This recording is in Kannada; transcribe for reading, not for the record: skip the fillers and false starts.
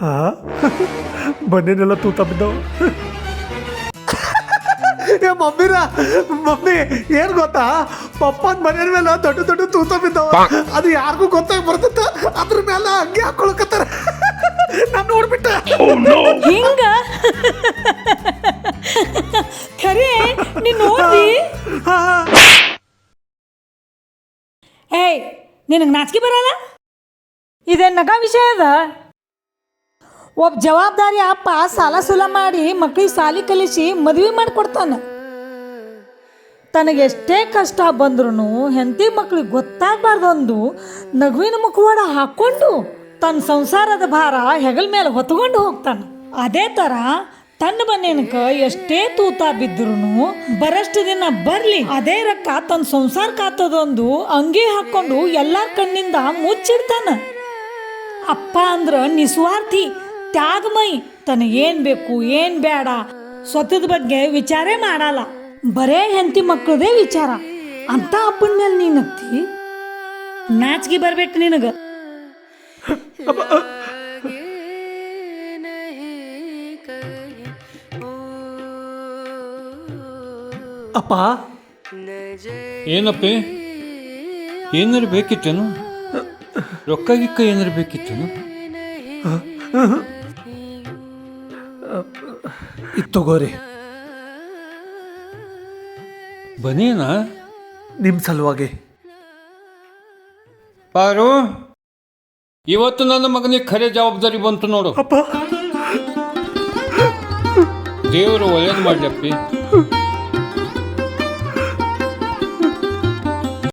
ಹಾಂ ಬನ್ನೇನೆಲ್ಲ ತೂತ ಬಿದ್ದವು. ಏ ಮಮ್ಮಿ ಏನ್ ಗೊತ್ತಾ, ಪಪ್ಪನ ಮನೆಯ ಮೇಲೆ ದೊಡ್ಡ ದೊಡ್ಡ ತೂತ ಬಿದ್ದವ. ಅದು ಯಾರಿಗೂ ಗೊತ್ತಾಗಿ ಬರ್ತದ, ಅದ್ರ ಮೇಲೆ ಹಂಗೆ ಹಾಕೊಳಕತ್ತಾರ. ನಾನು ನೋಡ್ಬಿಟ್ಟ ಹಿಂಗ ಖರೆ ನೀನ್ ನೋಡ್ದಿ? ಏಯ್ ನಿನಗೆ ನಾಚಿಕೆ ಬರಲ್ಲ? ಇದೇನು ನಗ ವಿಷಯ ಅದ? ಒಬ್ಬ ಜವಾಬ್ದಾರಿ ಅಪ್ಪ ಸಾಲ ಸೂಲ ಮಾಡಿ ಮಕ್ಕಳಿಗೆ ಸಾಲಿ ಕಲಿಸಿ ಮದುವೆ ಮಾಡಿಕೊಡ್ತಾನೆ. ತನಗೆಷ್ಟೇ ಕಷ್ಟ ಬಂದ್ರೂ ಹೆಂಡತಿ ಮಕ್ಳಿಗೆ ಗೊತ್ತಾಗಬಾರ್ದೊಂದು ನಗುವಿನ ಮುಖವಾಡ ಹಾಕ್ಕೊಂಡು ತನ್ನ ಸಂಸಾರದ ಭಾರ ಹೆಗಲ ಮೇಲೆ ಹೊತ್ಕೊಂಡು ಹೋಗ್ತಾನೆ. ಅದೇ ಥರ ತನ್ನ ಮನೇನಕ ಎಷ್ಟೇ ತೂತ ಬಿದ್ರೂ ಬರಷ್ಟು ದಿನ ಬರಲಿ, ಅದೇ ರೊಕ್ಕ ತನ್ನ ಸಂಸಾರ ಕಾತದೊಂದು ಅಂಗಿ ಹಾಕ್ಕೊಂಡು ಎಲ್ಲರ ಕಣ್ಣಿಂದ ಮುಚ್ಚಿಡ್ತಾನೆ. ಅಪ್ಪ ಅಂದ್ರೆ ನಿಸ್ವಾರ್ಥಿ, ತ್ಯಾಗಮಯಿ, ತನಗೇನು ಬೇಕು ಏನು ಬೇಡ ಸ್ವತ್ತದ ಬಗ್ಗೆ ವಿಚಾರೇ ಮಾಡಲ್ಲ, ಬರೇ ಹೆಂಡತಿ ಮಕ್ಕಳದೇ ವಿಚಾರ. ಅಂತ ಅಪ್ಪನ ಮೇಲೆ ನೀನು ಹತ್ತಿ ನಾಚಿಕೆ ಬರ್ಬೇಕು ನಿನಗೆ. ಅಪ್ಪ ಏನಪ್ಪಿ, ಏನಾರು ಬೇಕಿತ್ತೇನು? ರೊಕ್ಕ ಗಿಕ್ಕ ಏನಾರು ಬೇಕಿತ್ತೇನು? ಇದು ತಗೋರಿ. ಬನೇನಾ? ನಿಮ್ಮ ಸಲುವಾಗಿ. ಪಾರು, ಇವತ್ತು ನನ್ನ ಮಗನಿಗೆ ಖರೆ ಜವಾಬ್ದಾರಿ ಬಂತು ನೋಡು. ಅಪ್ಪ ದೇವರು ಒಳ್ಳೇದು ಮಾಡ್ಲಪ್ಪಿ.